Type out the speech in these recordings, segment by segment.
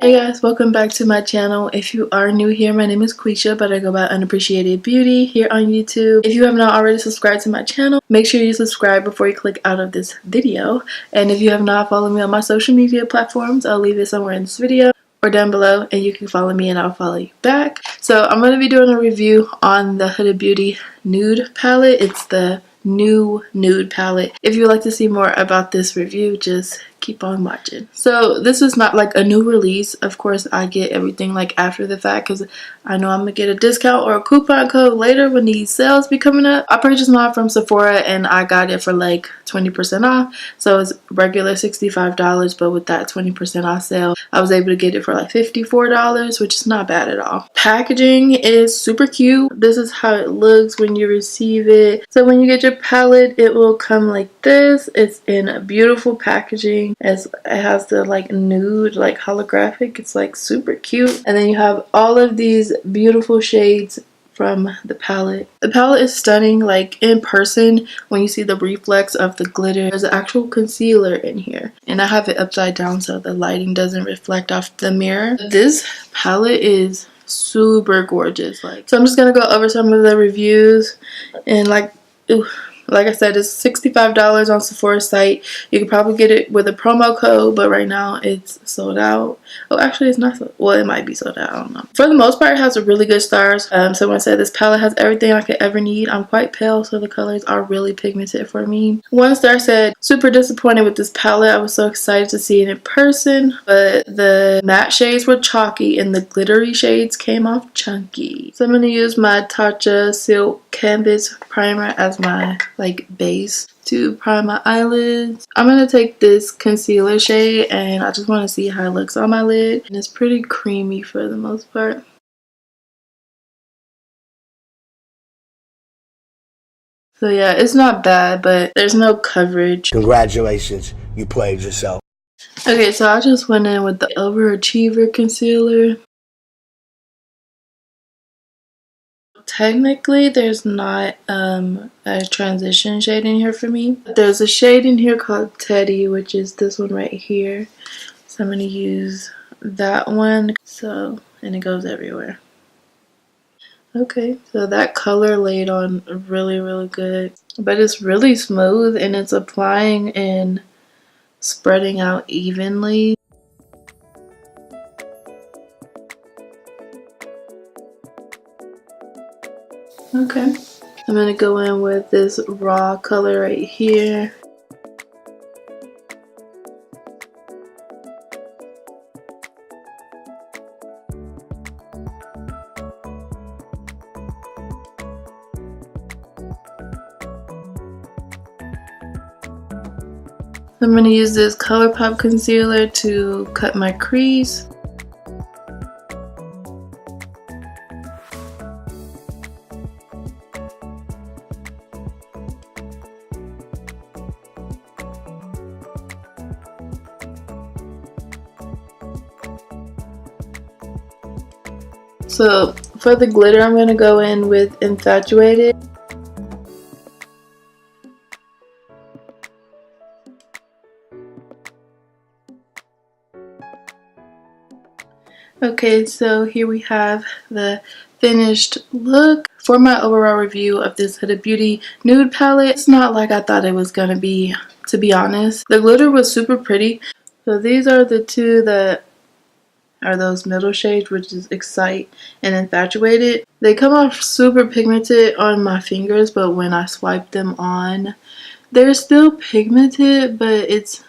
Hey guys, welcome back to my channel. If you are new here, my name is Quisha, but I go by Unappreciated Beauty here on YouTube. If you have not already subscribed to my channel, make sure you subscribe before you click out of this video. And if you have not followed me on my social media platforms, I'll leave it somewhere in this video or down below, and you can follow me and I'll follow you back. So I'm going to be doing a review on the Huda Beauty Nude palette. It's the new Nude palette. If you would like to see more about this review, just keep on watching. So this is not like a new release. Of course, I get everything like after the fact because I know I'm gonna get a discount or a coupon code later when these sales be coming up. I purchased mine from Sephora and I got it for like 20% off. So it's regular $65, but with that 20% off sale, I was able to get it for like $54, which is not bad at all. Packaging is super cute. This is how it looks when you receive it. So when you get your palette, it will come like this. It's in a beautiful packaging. As it has the like nude, like holographic. It's like super cute. And then you have all of these beautiful shades from the palette. The palette is stunning. Like in person, when you see the reflex of the glitter, there's an actual concealer in here. And I have it upside down so the lighting doesn't reflect off the mirror. This palette is super gorgeous. So I'm just gonna go over some of the reviews and like I said, it's $65 on Sephora's site. You could probably get it with a promo code, but right now it's sold out. Oh, actually, it's not. Well, it might be sold out. I don't know. For the most part, it has a really good stars. Someone said this palette has everything I could ever need. I'm quite pale, so the colors are really pigmented for me. One star said, super disappointed with this palette. I was so excited to see it in person, but the matte shades were chalky and the glittery shades came off chunky. So I'm going to use my Tatcha Silk Canvas Primer as my like base to prime my eyelids. I'm gonna take this concealer shade and I just want to see how it looks on my lid, and it's pretty creamy for the most part. So yeah, it's not bad, but there's no coverage. Congratulations, you played yourself. Okay, so I just went in with the Overachiever concealer. Technically, there's not a transition shade in here for me. There's a shade in here called Teddy, which is this one right here. So I'm going to use that one. And it goes everywhere. Okay, so that color laid on really, really good. But it's really smooth and it's applying and spreading out evenly. Okay, I'm going to go in with this raw color right here. I'm going to use this ColourPop concealer to cut my crease. So for the glitter, I'm going to go in with Infatuated. Okay, so here we have the finished look. For my overall review of this Huda Beauty Nude palette, it's not like I thought it was going to be honest. The glitter was super pretty. So these are the two that are those middle shades, which is Excite and Infatuated. They come off super pigmented on my fingers, but when I swipe them on, they're still pigmented, but it's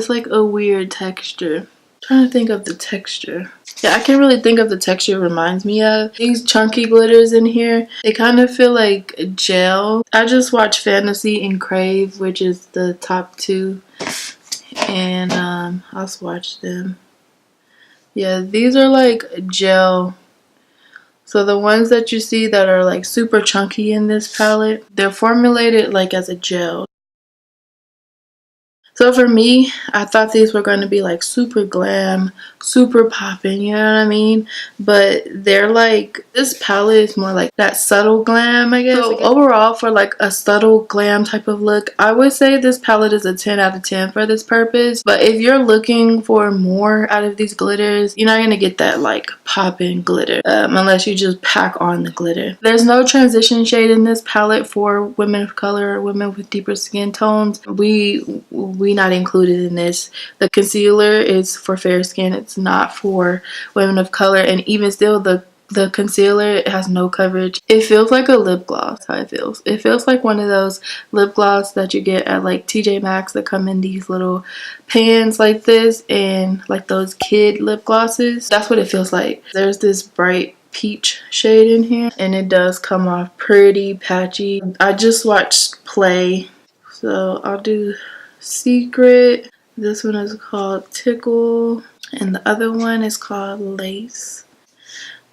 like a weird texture. I'm trying to think of the texture. Yeah, I can't really think of the texture it reminds me of. These chunky glitters in here, they kind of feel like gel. I just watched Fantasy and Crave, which is the top two, and I'll swatch them. Yeah, these are like gel. So the ones that you see that are like super chunky in this palette, they're formulated like as a gel. So for me, I thought these were going to be like super glam, super poppin', you know what I mean? But they're like, this palette is more like that subtle glam, I guess. So overall, for like a subtle glam type of look, I would say this palette is a 10 out of 10 for this purpose. But if you're looking for more out of these glitters, you're not going to get that like poppin' glitter unless you just pack on the glitter. There's no transition shade in this palette for women of color or women with deeper skin tones. We not included in this. The concealer is for fair skin. It's not for women of color, and even still the concealer, it has no coverage. It feels like a lip gloss. How it feels. It feels like one of those lip gloss that you get at like TJ Maxx that come in these little pans like this, and like those kid lip glosses. That's what it feels like. There's this bright peach shade in here, and it does come off pretty patchy. I just watched Play, so I'll do Secret. This one is called Tickle, and the other one is called Lace.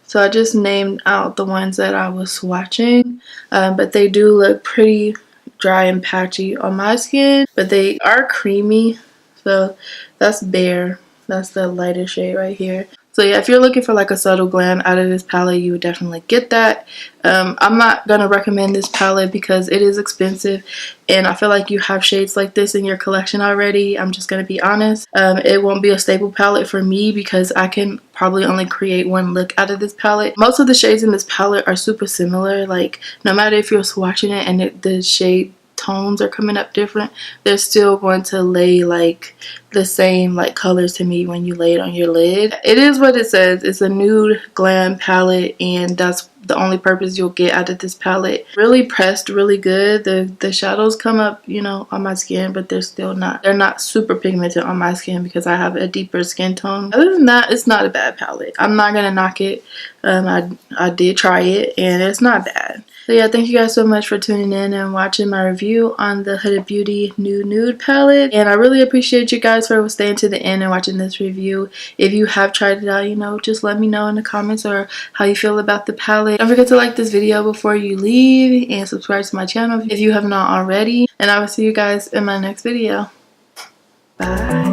So I just named out the ones that I was swatching, but they do look pretty dry and patchy on my skin, but they are creamy. So that's Bare. That's the lightest shade right here. So yeah, if you're looking for like a subtle glam out of this palette, you would definitely get that. I'm not going to recommend this palette because it is expensive, and I feel like you have shades like this in your collection already. I'm just going to be honest. It won't be a staple palette for me because I can probably only create one look out of this palette. Most of the shades in this palette are super similar. Like, no matter if you're swatching it and the shade tones are coming up different, they're still going to lay like the same like colors to me when you lay it on your lid. It is what it says. It's a nude glam palette, and that's the only purpose you'll get out of this palette. Really pressed really good. The shadows come up, you know, on my skin, but they're not super pigmented on my skin because I have a deeper skin tone. Other than that, it's not a bad palette. I'm not gonna knock it. I did try it and it's not bad. So yeah, thank you guys so much for tuning in and watching my review on the Huda Beauty Nude palette. And I really appreciate you guys for staying to the end and watching this review. If you have tried it out, you know, just let me know in the comments or how you feel about the palette. Don't forget to like this video before you leave and subscribe to my channel if you have not already. And I will see you guys in my next video. Bye.